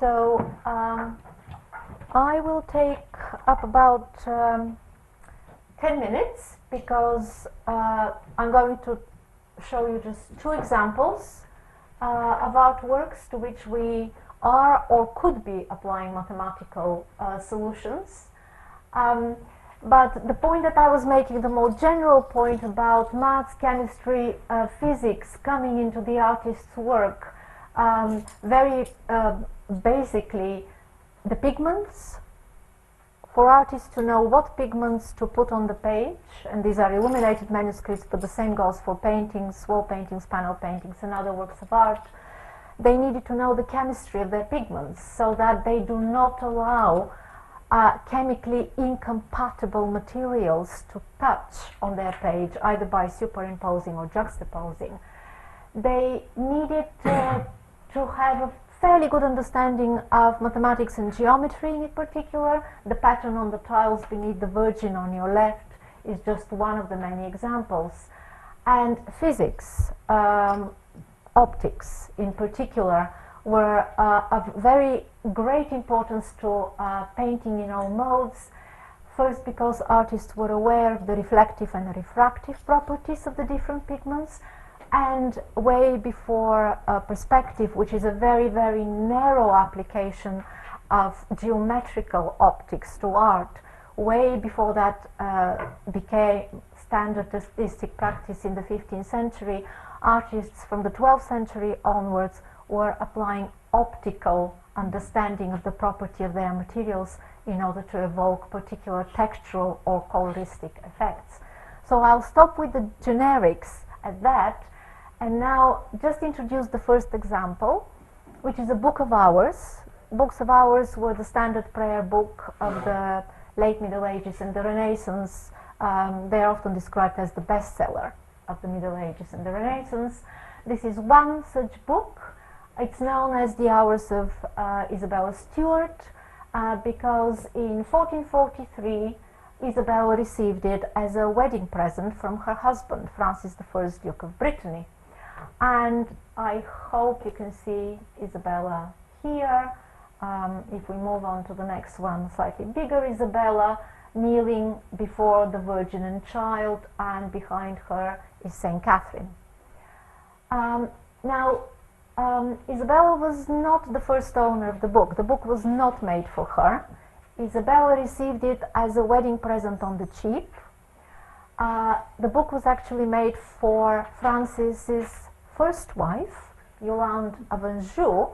So I will take up about 10 minutes because I'm going to show you just two examples of artworks to which we are or could be applying mathematical solutions. But the point that I was making, the more general point about maths, chemistry, physics coming into the artist's work, very basically the pigments, for artists to know what pigments to put on the page, and these are illuminated manuscripts, but the same goes for paintings, wall paintings, panel paintings, and other works of art. They needed to know the chemistry of their pigments so that they do not allow chemically incompatible materials to touch on their page, either by superimposing or juxtaposing. They needed to have a fairly good understanding of mathematics and geometry in particular. The pattern on the tiles beneath the Virgin on your left is just one of the many examples. And physics, optics in particular, were of very great importance to painting in all modes. First, because artists were aware of the reflective and refractive properties of the different pigments, and way before perspective, which is a very, very narrow application of geometrical optics to art, way before that became standard artistic practice in the 15th century, artists from the 12th century onwards were applying optical understanding of the property of their materials in order to evoke particular textural or coloristic effects. So I'll stop with the generics at that, and now just introduce the first example, which is a Book of Hours. Books of Hours were the standard prayer book of the late Middle Ages and the Renaissance. They are often described as the bestseller of the Middle Ages and the Renaissance. This is one such book. It's known as the Hours of Isabella Stuart because in 1443 Isabella received it as a wedding present from her husband, Francis I, Duke of Brittany. And I hope you can see Isabella here. If we move on to the next one, slightly bigger Isabella, kneeling before the Virgin and Child, and behind her is St. Catherine. Now, Isabella was not the first owner of the book. The book was not made for her. Isabella received it as a wedding present on the cheap. The book was actually made for Francis's first wife, Yolande of Anjou.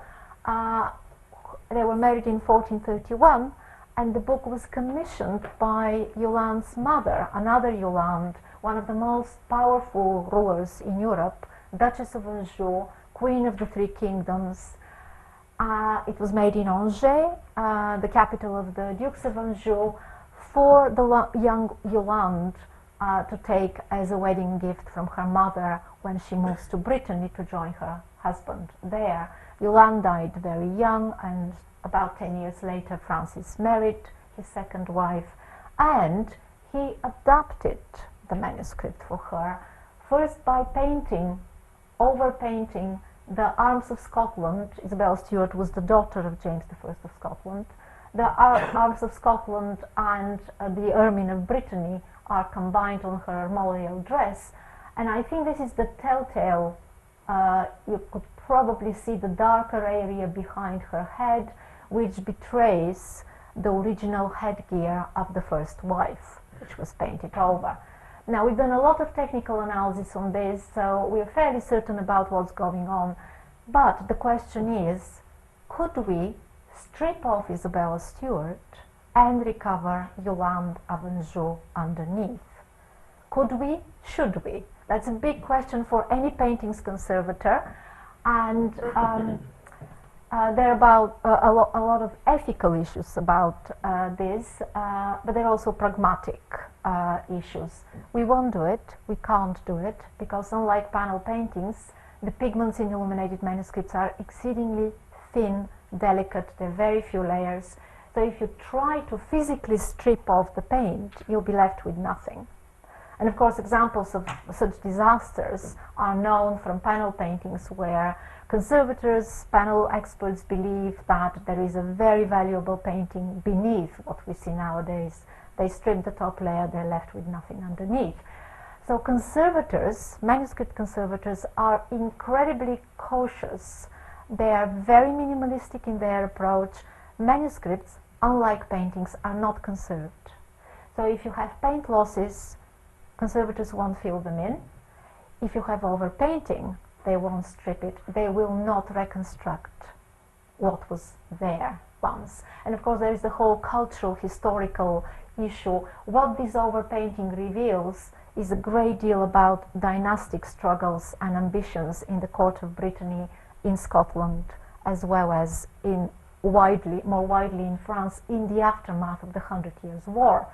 They were married in 1431, and the book was commissioned by Yolande's mother, another Yolande, one of the most powerful rulers in Europe, Duchess of Anjou, Queen of the Three Kingdoms. It was made in Angers, the capital of the Dukes of Anjou, for the young Yolande to take as a wedding gift from her mother when she moves to Brittany to join her husband there. Yolande died very young, and about 10 years later Francis married his second wife, and he adapted the manuscript for her, first by overpainting the arms of Scotland. Isabella Stuart was the daughter of James I of Scotland. The arms of Scotland and the ermine of Brittany are combined on her armorial dress, and I think this is the telltale. You could probably see the darker area behind her head, which betrays the original headgear of the first wife, which was painted over. Now, we've done a lot of technical analysis on this, so we're fairly certain about what's going on. But the question is, could we strip off Isabella Stuart and recover Yolande of Anjou underneath? Could we? Should we? That's a big question for any paintings conservator, and there are about a lot of ethical issues about this, but there are also pragmatic issues. We won't do it, we can't do it, because unlike panel paintings, the pigments in illuminated manuscripts are exceedingly thin, delicate, there are very few layers. So if you try to physically strip off the paint, you'll be left with nothing. And of course, examples of such disasters are known from panel paintings where conservators, panel experts believe that there is a very valuable painting beneath what we see nowadays. They strip the top layer, they're left with nothing underneath. So conservators, manuscript conservators, are incredibly cautious. They are very minimalistic in their approach. Manuscripts, unlike paintings, are not conserved. So if you have paint losses, conservators won't fill them in. If you have overpainting, they won't strip it. They will not reconstruct what was there once. And of course there is the whole cultural, historical issue. What this overpainting reveals is a great deal about dynastic struggles and ambitions in the court of Brittany, in Scotland, as well as in more widely in France in the aftermath of the 100 Years' War.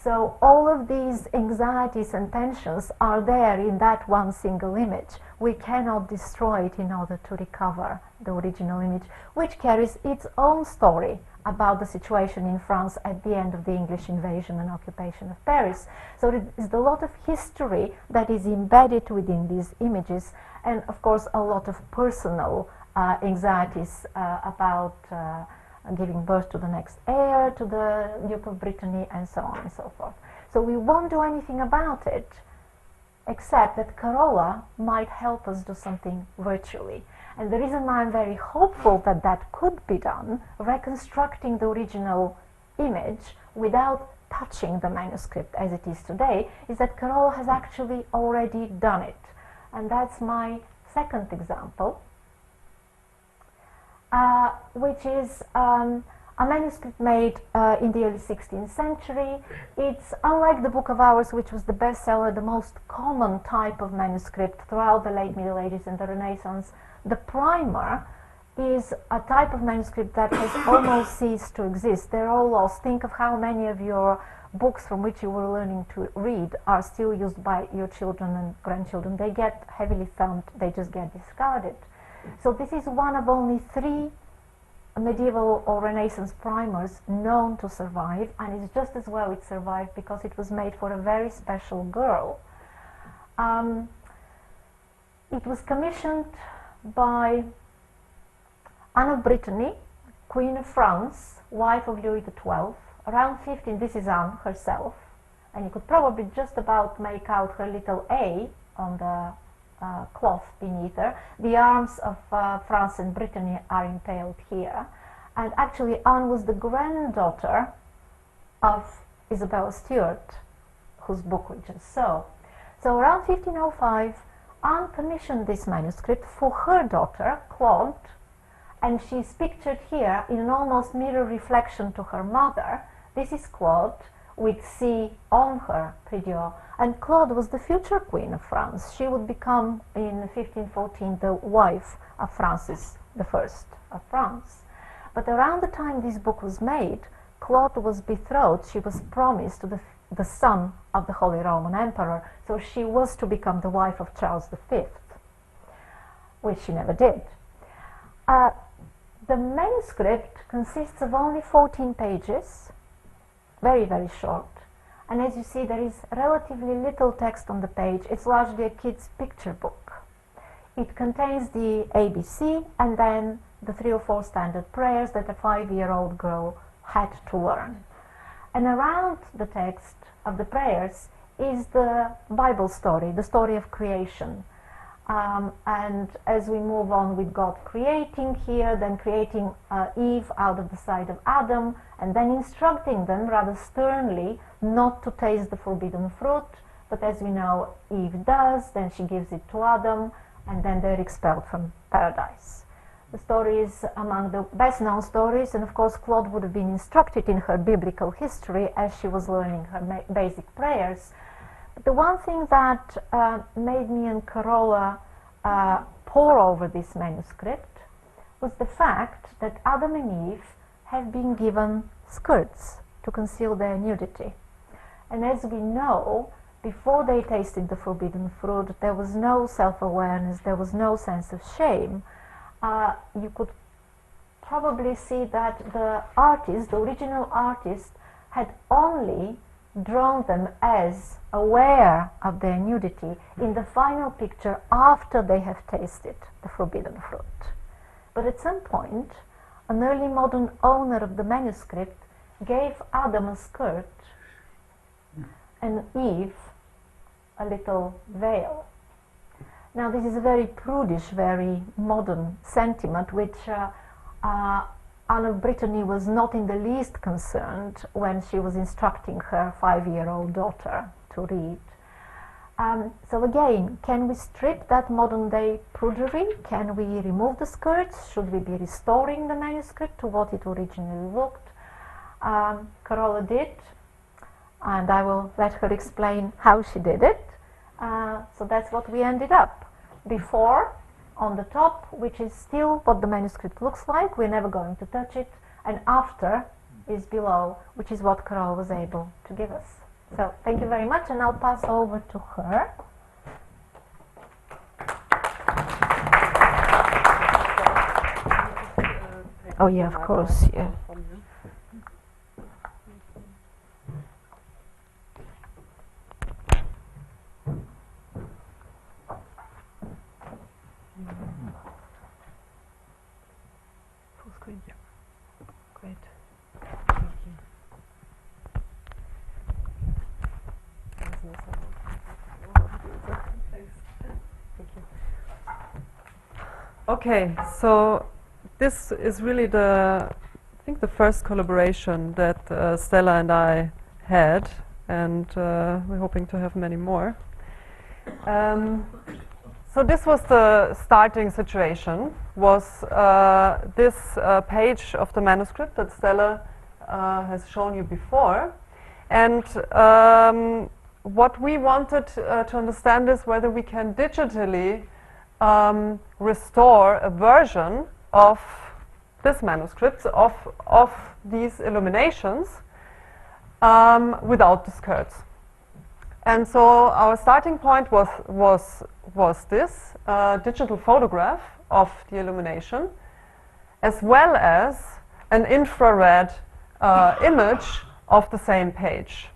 So all of these anxieties and tensions are there in that one single image. We cannot destroy it in order to recover the original image, which carries its own story about the situation in France at the end of the English invasion and occupation of Paris. So there is a lot of history that is embedded within these images, and of course a lot of personal anxieties about giving birth to the next heir, to the Duke of Brittany, and so on and so forth. So we won't do anything about it, except that Carola might help us do something virtually. And the reason I'm very hopeful that that could be done, reconstructing the original image without touching the manuscript as it is today, is that Carola has actually already done it. And that's my second example, which is a manuscript made in the early 16th century. It's unlike the Book of Hours, which was the bestseller, the most common type of manuscript throughout the late Middle Ages and the Renaissance. The primer is a type of manuscript that has almost ceased to exist. They're all lost. Think of how many of your books from which you were learning to read are still used by your children and grandchildren. They get heavily thumbed, they just get discarded. So this is one of only 3 medieval or Renaissance primers known to survive, and it's just as well it survived because it was made for a very special girl. It was commissioned by Anne of Brittany, Queen of France, wife of Louis XII, around 15. This is Anne herself, and you could probably just about make out her little A on the cloth beneath her. The arms of France and Brittany are impaled here, and actually Anne was the granddaughter of Isabella Stuart, whose book we just saw. So around 1505, Anne commissioned this manuscript for her daughter, Claude, and she's pictured here in an almost mirror reflection to her mother. This is Claude with C on her prie-dieu, and Claude was the future Queen of France. She would become, in 1514, the wife of Francis I of France. But around the time this book was made, Claude was betrothed. She was promised to the son of the Holy Roman Emperor, so she was to become the wife of Charles V, which she never did. The manuscript consists of only 14 pages, very, very short. And as you see, there is relatively little text on the page. It's largely a kid's picture book. It contains the ABC and then the 3 or 4 standard prayers that a 5-year-old girl had to learn. And around the text of the prayers is the Bible story, the story of creation. And as we move on with God creating here, then creating Eve out of the side of Adam, and then instructing them rather sternly not to taste the forbidden fruit, but as we know, Eve does, then she gives it to Adam, and then they're expelled from paradise. The story is among the best known stories, and of course Claude would have been instructed in her biblical history as she was learning her basic prayers. But the one thing that made me and Carola pore over this manuscript was the fact that Adam and Eve have been given skirts to conceal their nudity. And as we know, before they tasted the forbidden fruit, there was no self-awareness, there was no sense of shame. You could probably see that the artist, the original artist, had only drawn them as aware of their nudity in the final picture after they have tasted the forbidden fruit. But at some point, an early modern owner of the manuscript gave Adam a skirt and Eve a little veil. Now this is a very prudish, very modern sentiment which Anne of Brittany was not in the least concerned when she was instructing her 5-year-old daughter to read. So again, can we strip that modern day prudery? Can we remove the skirts? Should we be restoring the manuscript to what it originally looked? Carola did, and I will let her explain how she did it. So that's what we ended up. Before, on the top, which is still what the manuscript looks like, we're never going to touch it, and after is below, which is what Carola was able to give us. So thank you very much, and I'll pass over to her. Oh yeah, of course, yeah. Full screen, yeah. Great. Thank you. Okay, so this is really I think the first collaboration that Stella and I had, and we're hoping to have many more. So this was the starting situation, was this page of the manuscript that Stella has shown you before. And what we wanted to understand is whether we can digitally restore a version of this manuscript, of these illuminations, without the skirts. And so our starting point was this digital photograph of the illumination, as well as an infrared image of the same page.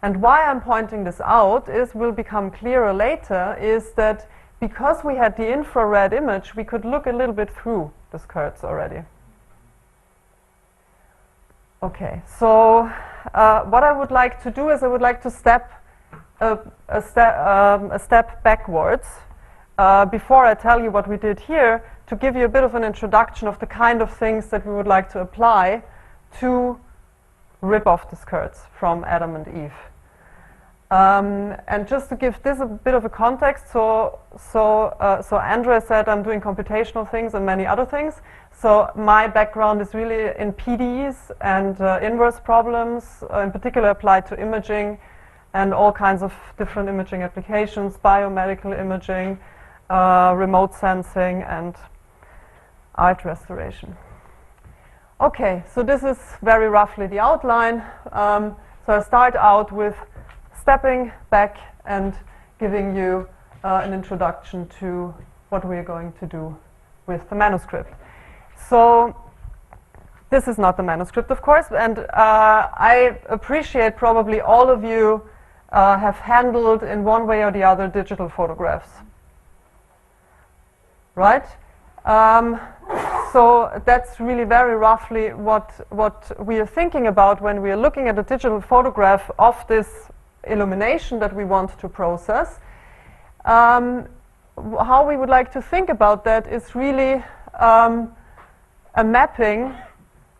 And why I'm pointing this out will become clearer later, is that because we had the infrared image, we could look a little bit through the skirts already. Okay, so what I would like to do is I would like to step a step backwards before I tell you what we did here, to give you a bit of an introduction of the kind of things that we would like to apply to rip off the skirts from Adam and Eve. And just to give this a bit of a context, so Andrea said I'm doing computational things and many other things. So my background is really in PDEs and inverse problems, in particular applied to imaging and all kinds of different imaging applications, biomedical imaging, remote sensing, and art restoration. Okay, so this is very roughly the outline. So I start out with stepping back and giving you an introduction to what we're going to do with the manuscript. So this is not the manuscript, of course, and I appreciate probably all of you have handled in one way or the other digital photographs, right? So that's really very roughly what we are thinking about when we are looking at a digital photograph of this illumination that we want to process. How we would like to think about that is really a mapping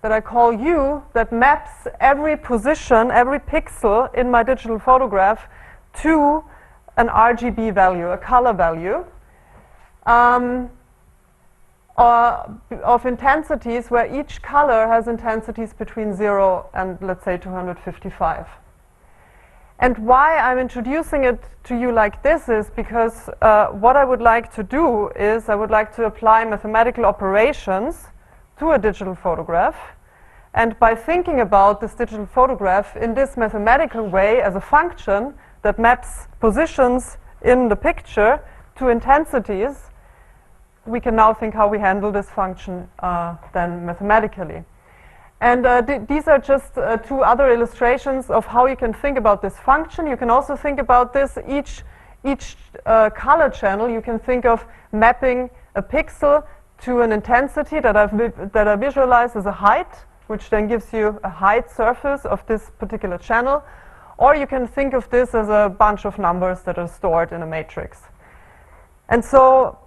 that I call U, that maps every position, every pixel in my digital photograph to an RGB value, a color value, of intensities where each color has intensities between 0 and, let's say, 255. And why I'm introducing it to you like this is because what I would like to do is I would like to apply mathematical operations to a digital photograph. And by thinking about this digital photograph in this mathematical way as a function that maps positions in the picture to intensities, we can now think how we handle this function then mathematically. And these are just two other illustrations of how you can think about this function. You can also think about this, each color channel, you can think of mapping a pixel to an intensity that I visualize as a height, which then gives you a height surface of this particular channel. Or you can think of this as a bunch of numbers that are stored in a matrix. And so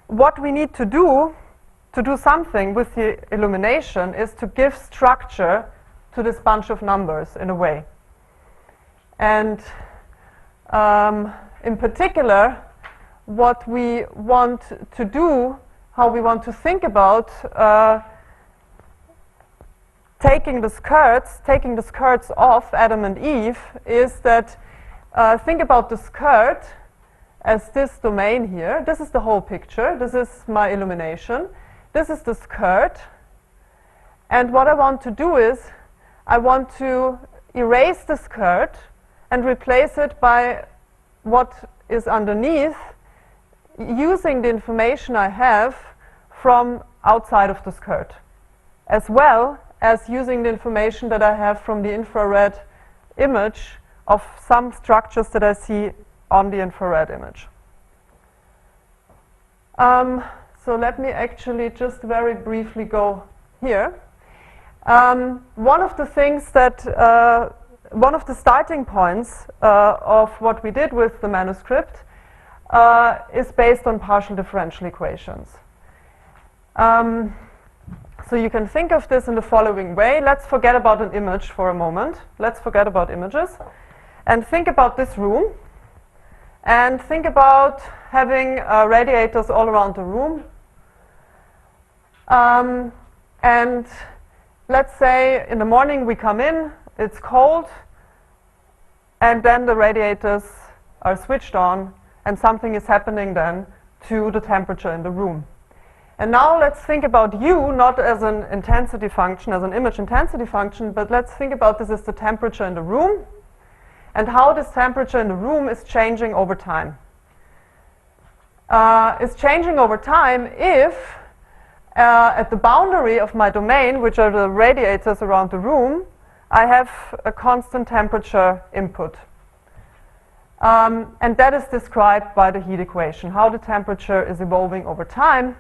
what we need to do something with the illumination is to give structure to this bunch of numbers in a way. And in particular, what we want to do, how we want to think about taking the skirts off Adam and Eve, is that think about the skirt as this domain here. This is the whole picture. This is my illumination. This is the skirt. And what I want to do is I want to erase the skirt and replace it by what is underneath, using the information I have from outside of the skirt, as well as using the information that I have from the infrared image of some structures that I see on the infrared image. So let me actually just very briefly go here. One of the things that, one of the starting points of what we did with the manuscript is based on partial differential equations. So you can think of this in the following way. Let's forget about an image for a moment. Let's forget about images. And think about this room. And think about having radiators all around the room. And let's say in the morning we come in, it's cold, and then the radiators are switched on, and something is happening then to the temperature in the room. And now let's think about U not as an intensity function, as an image intensity function, but let's think about this as the temperature in the room, and how this temperature in the room is changing over time. It's changing over time if at the boundary of my domain, which are the radiators around the room, I have a constant temperature input. And that is described by the heat equation, how the temperature is evolving over time.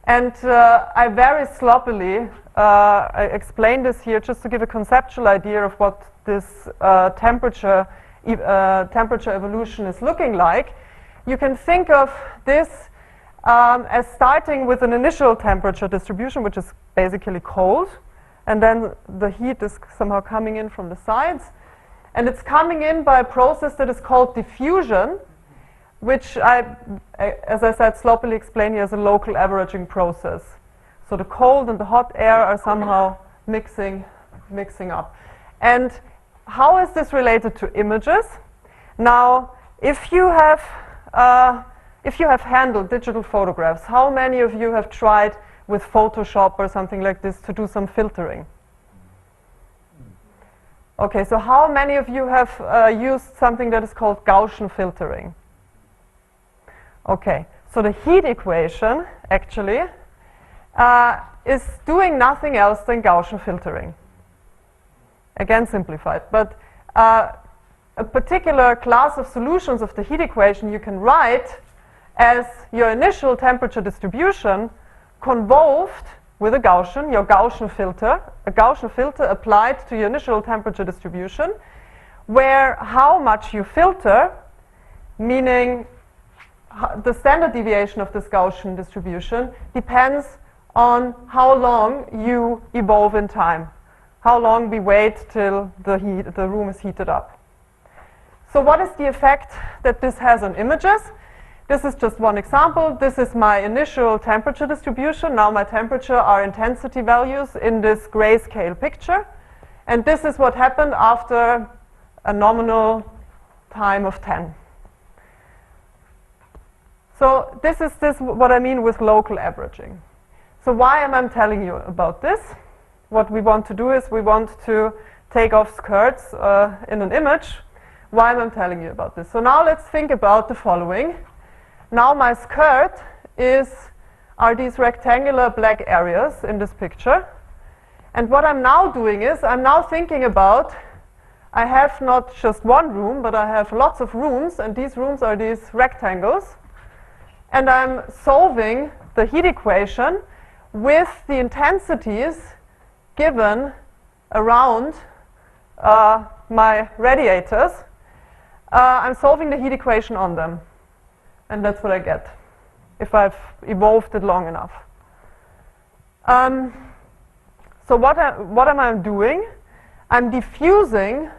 And I very sloppily I explain this here just to give a conceptual idea of what this temperature evolution is looking like. You can think of this as starting with an initial temperature distribution, which is basically cold, and then the heat is somehow coming in from the sides. And it's coming in by a process that is called diffusion, which as I said, sloppily explain here as a local averaging process. So the cold and the hot air are somehow mixing up. And how is this related to images? Now, if you have handled digital photographs, how many of you have tried with Photoshop or something like this to do some filtering? Okay, so how many of you have used something that is called Gaussian filtering? Okay, so the heat equation actually is doing nothing else than Gaussian filtering. Again, simplified, but a particular class of solutions of the heat equation you can write as your initial temperature distribution convolved with a Gaussian, your Gaussian filter, a Gaussian filter applied to your initial temperature distribution, where how much you filter, meaning the standard deviation of this Gaussian distribution, depends on how long you evolve in time, how long we wait till the room is heated up. So what is the effect that this has on images? This is just one example. This is my initial temperature distribution. Now my temperature are intensity values in this grayscale picture. And this is what happened after a nominal time of 10. So this is what I mean with local averaging. So why am I telling you about this? What we want to do is we want to take off skirts in an image. Why am I telling you about this? So now let's think about the following. Now my skirt are these rectangular black areas in this picture. And what I'm now doing is, I'm now thinking about, I have not just one room, but I have lots of rooms, and these rooms are these rectangles. And I'm solving the heat equation with the intensities given around my radiators. I'm solving the heat equation on them. And that's what I get, if I've evolved it long enough. So what am I doing? I'm diffusing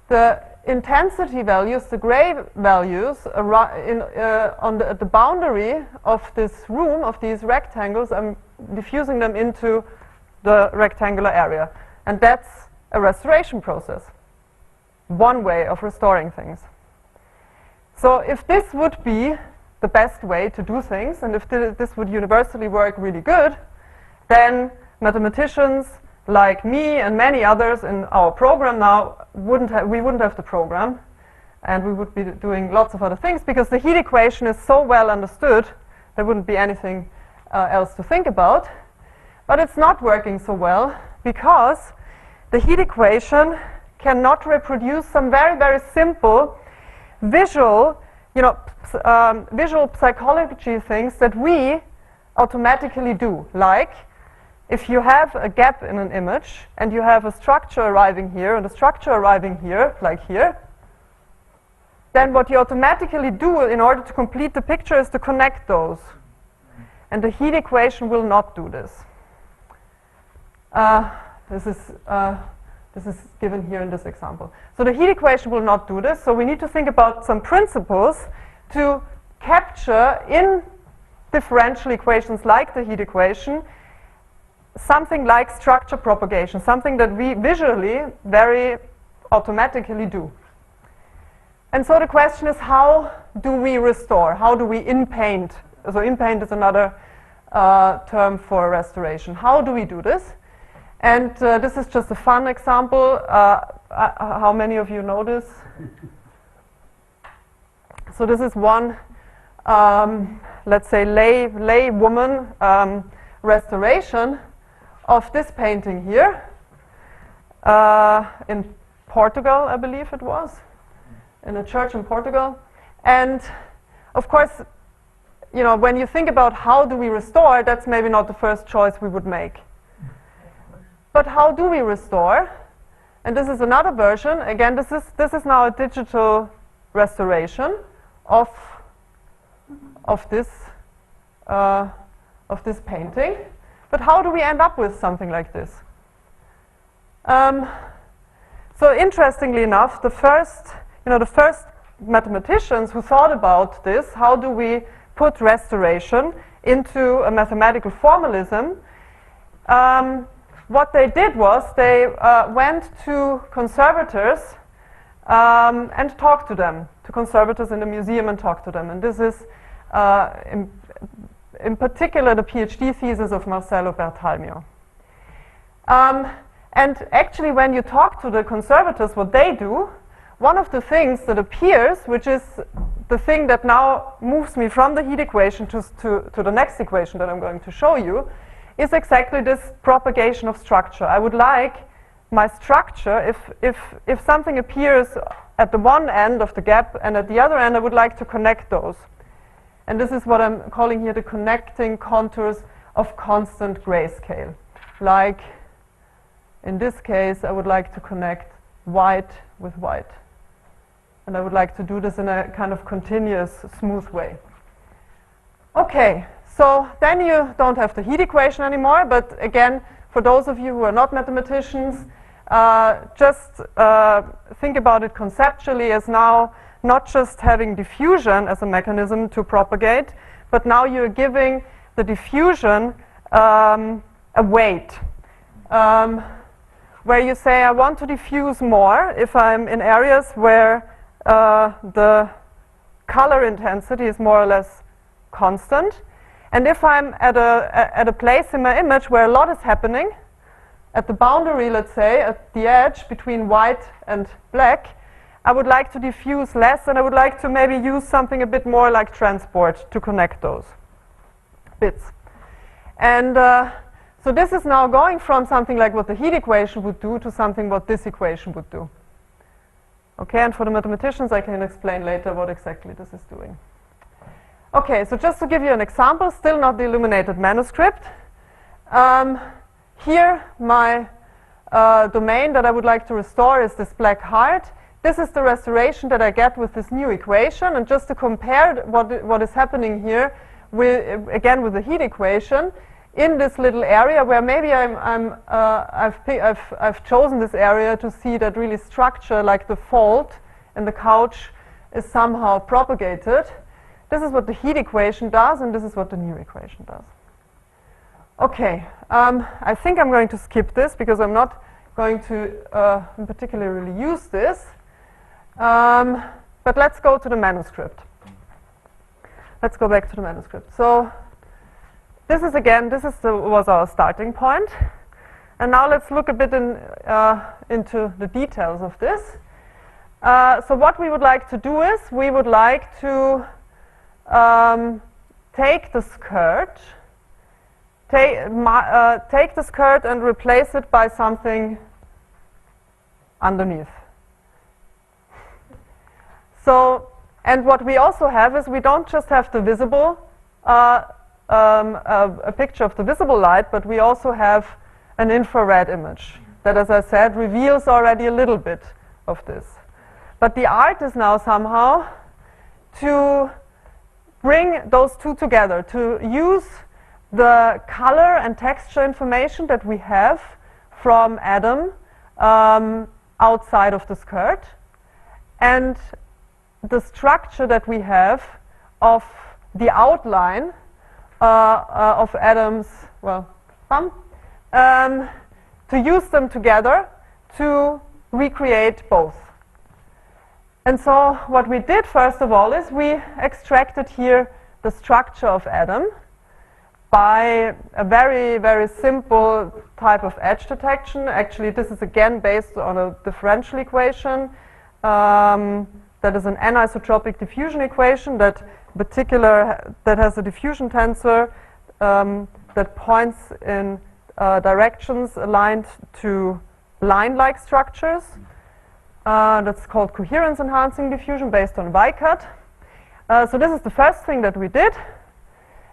the intensity values, the gray values, at the boundary of this room, of these rectangles. I'm diffusing them into the rectangular area. And that's a restoration process. One way of restoring things. So if this would be the best way to do things, and if this would universally work really good, then mathematicians like me and many others in our program now we wouldn't have the program, and we would be doing lots of other things, because the heat equation is so well understood, there wouldn't be anything else to think about. But it's not working so well, because the heat equation cannot reproduce some very, very simple visual, visual psychology things that we automatically do. Like, if you have a gap in an image and you have a structure arriving here and a structure arriving here, like here, then what you automatically do in order to complete the picture is to connect those. And the heat equation will not do this. This is given here in this example. So the heat equation will not do this, so we need to think about some principles to capture in differential equations like the heat equation something like structure propagation, something that we visually very automatically do. And so the question is, how do we restore? How do we in-paint? So in-paint is another term for restoration. How do we do this? And this is just a fun example. How many of you know this? So this is one, let's say, lay woman restoration of this painting here in Portugal, I believe it was, in a church in Portugal. And of course, when you think about how do we restore, that's maybe not the first choice we would make. But how do we restore? And this is another version. Again, this is now a digital restoration of this painting. But how do we end up with something like this? So interestingly enough, the first mathematicians who thought about this, how do we put restoration into a mathematical formalism, what they did was they went to conservators and talked to them, to conservators in the museum, and talked to them. And this is in particular the PhD thesis of Marcelo Bertalmio. And actually, when you talk to the conservators, what they do, one of the things that appears, which is the thing that now moves me from the heat equation to the next equation that I'm going to show you, is exactly this propagation of structure. I would like my structure, if something appears at the one end of the gap and at the other end, I would like to connect those. And this is what I'm calling here the connecting contours of constant grayscale. Like, in this case, I would like to connect white with white. And I would like to do this in a kind of continuous, smooth way. Okay, so then you don't have the heat equation anymore, but again, for those of you who are not mathematicians, just think about it conceptually as now not just having diffusion as a mechanism to propagate, but now you're giving the diffusion a weight. Where you say, I want to diffuse more if I'm in areas where the color intensity is more or less constant. And if I'm at a place in my image where a lot is happening, at the boundary, let's say, at the edge between white and black, I would like to diffuse less, and I would like to maybe use something a bit more like transport to connect those bits. And So this is now going from something like what the heat equation would do to something what this equation would do. Okay, and for the mathematicians I can explain later what exactly this is doing. Okay, so just to give you an example, still not the illuminated manuscript. Here my domain that I would like to restore is this black heart. This is the restoration that I get with this new equation, and just to compare what is happening here with, again with the heat equation, in this little area where maybe I've chosen this area to see that really structure like the fault in the couch is somehow propagated. This is what the heat equation does, and this is what the new equation does. Okay, I think I'm going to skip this because I'm not going to particularly use this. But let's go to the manuscript. Let's go back to the manuscript. So this is again, was our starting point. And now let's look a bit into the details of this. So what we would like to do is, we would like to take the skirt, take the skirt and replace it by something underneath. So, and what we also have is we don't just have the visible, a picture of the visible light, but we also have an infrared image that, as I said, reveals already a little bit of this. But the art is now somehow to bring those two together, to use the color and texture information that we have from Adam outside of the skirt, and the structure that we have of the outline of Adam's, well, thumb, to use them together to recreate both. And so what we did first of all is we extracted here the structure of Adam by a very, very simple type of edge detection. Actually, this is again based on a differential equation that is an anisotropic diffusion equation that has a diffusion tensor that points in directions aligned to line-like structures. That's called coherence enhancing diffusion based on y-cut. So this is the first thing that we did.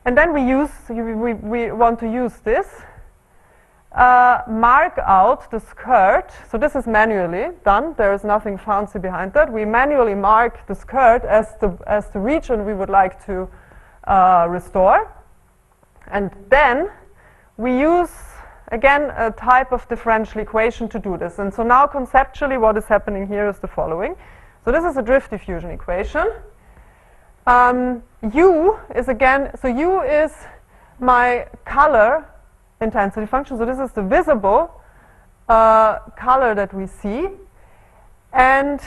And then we want to use this, mark out the skirt. So this is manually done. There is nothing fancy behind that. We manually mark the skirt as the region we would like to restore. And then we use, again, a type of differential equation to do this. And so now conceptually what is happening here is the following. So this is a drift diffusion equation. U is again, so U is my color intensity function. So this is the visible color that we see. And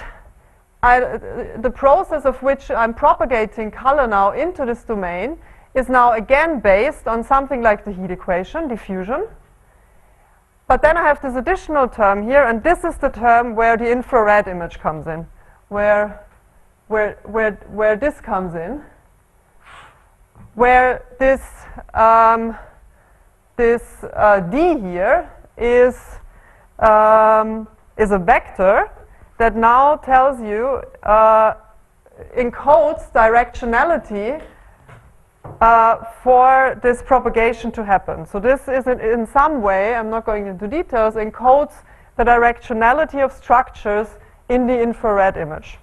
the process of which I'm propagating color now into this domain is now again based on something like the heat equation, diffusion. But then I have this additional term here, and this is the term where the infrared image comes in, where this comes in, where this D here is a vector that now tells you, encodes directionality for this propagation to happen. So this is in some way, I'm not going into details, encodes the directionality of structures in the infrared image.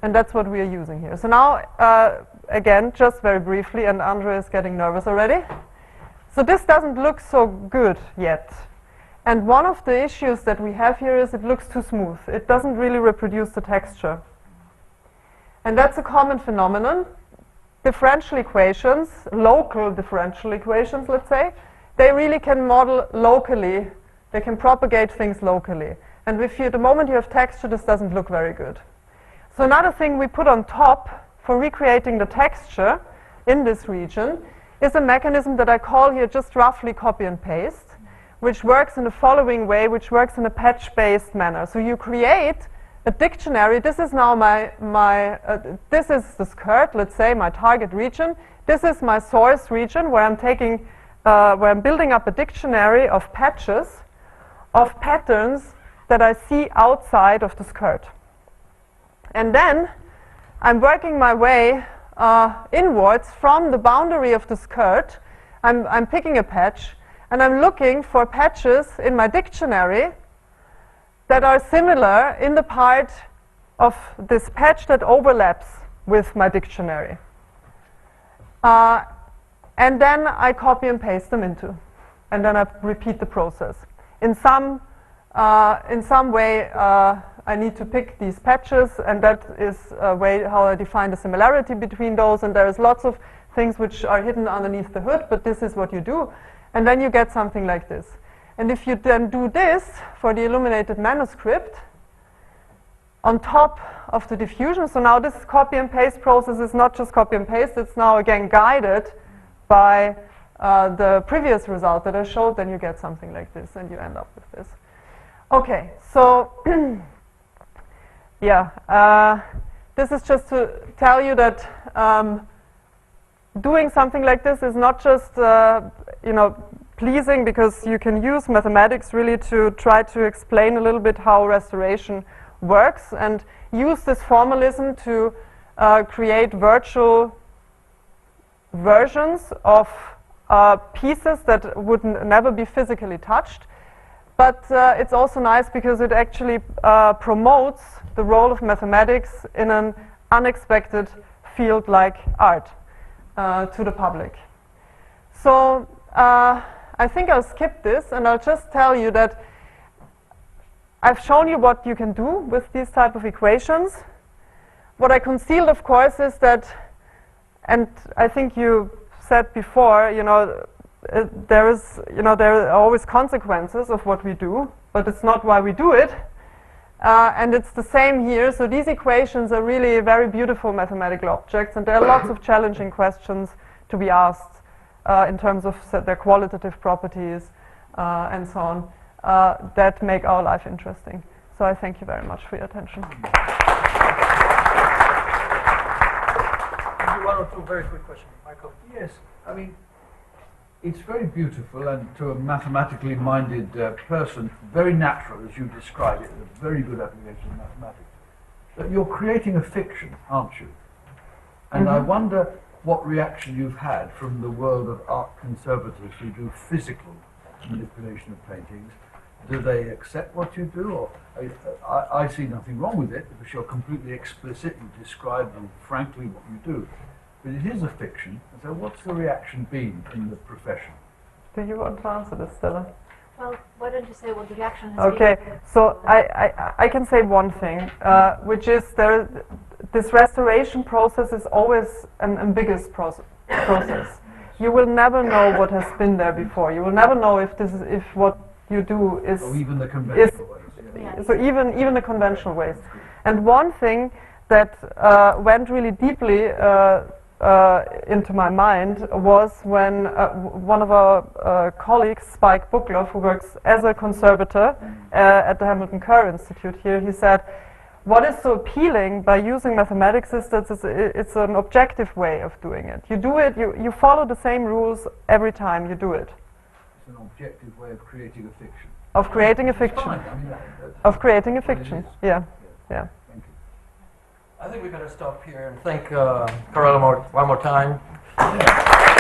And that's what we are using here. So now, again, just very briefly, and Andre is getting nervous already. So this doesn't look so good yet. And one of the issues that we have here is it looks too smooth. It doesn't really reproduce the texture. And that's a common phenomenon. Differential equations, local differential equations, let's say, they really can model locally. They can propagate things locally. And the moment you have texture, this doesn't look very good. So another thing we put on top for recreating the texture in this region is a mechanism that I call here just roughly copy and paste, which works in the following way, which works in a patch-based manner. So you create a dictionary. This is now this is the skirt, let's say, my target region. This is my source region where I'm taking where I'm building up a dictionary of patches of patterns that I see outside of the skirt. And then I'm working my way inwards from the boundary of the skirt. I'm picking a patch, and I'm looking for patches in my dictionary that are similar in the part of this patch that overlaps with my dictionary. And then I copy and paste them into, and then I repeat the process. In some way, I need to pick these patches, and that is a way how I define the similarity between those, and there's lots of things which are hidden underneath the hood, but this is what you do, and then you get something like this. And if you then do this for the illuminated manuscript on top of the diffusion, so now this copy and paste process is not just copy and paste, it's now again guided by the previous result that I showed, then you get something like this, and you end up with this. Okay, so yeah, this is just to tell you that doing something like this is not just pleasing, because you can use mathematics really to try to explain a little bit how restoration works, and use this formalism to create virtual versions of pieces that would never be physically touched. But it's also nice because it actually promotes the role of mathematics in an unexpected field like art to the public. So I think I'll skip this, and I'll just tell you that I've shown you what you can do with these type of equations. What I concealed, of course, is that, and I think you said before, there are always consequences of what we do, but it's not why we do it. And it's the same here. So these equations are really very beautiful mathematical objects, and there are lots of challenging questions to be asked in terms of their qualitative properties and so on that make our life interesting. So I thank you very much for your attention. One or two very quick questions, Michael. Yes, I mean, it's very beautiful, and to a mathematically minded person, very natural as you describe it, a very good application of mathematics. But you're creating a fiction, aren't you? And I wonder what reaction you've had from the world of art conservators who do physical manipulation of paintings. Do they accept what you do? Or I see nothing wrong with it, because you're completely explicit, you describe them frankly what you do. But it is a fiction, and so what's the reaction been in the profession? Do you want to answer this, Stella? Well, why don't you say what the reaction has been? Okay, so I can say one thing, which is this restoration process is always an ambiguous process. You will never know what has been there before. You will never know if what you do is... Or even the conventional ways. Yeah. So even the conventional ways. And one thing that went really deeply into my mind was when one of our colleagues, Spike Bukloff, who works as a conservator at the Hamilton Kerr Institute here, he said, what is so appealing by using mathematics is that it's an objective way of doing it. You do it, you follow the same rules every time you do it. It's an objective way of creating a fiction. Of creating a fiction. Fine. I mean, of creating a fiction, yeah. Thank you. I think we better stop here and thank Carola one more time. Yeah.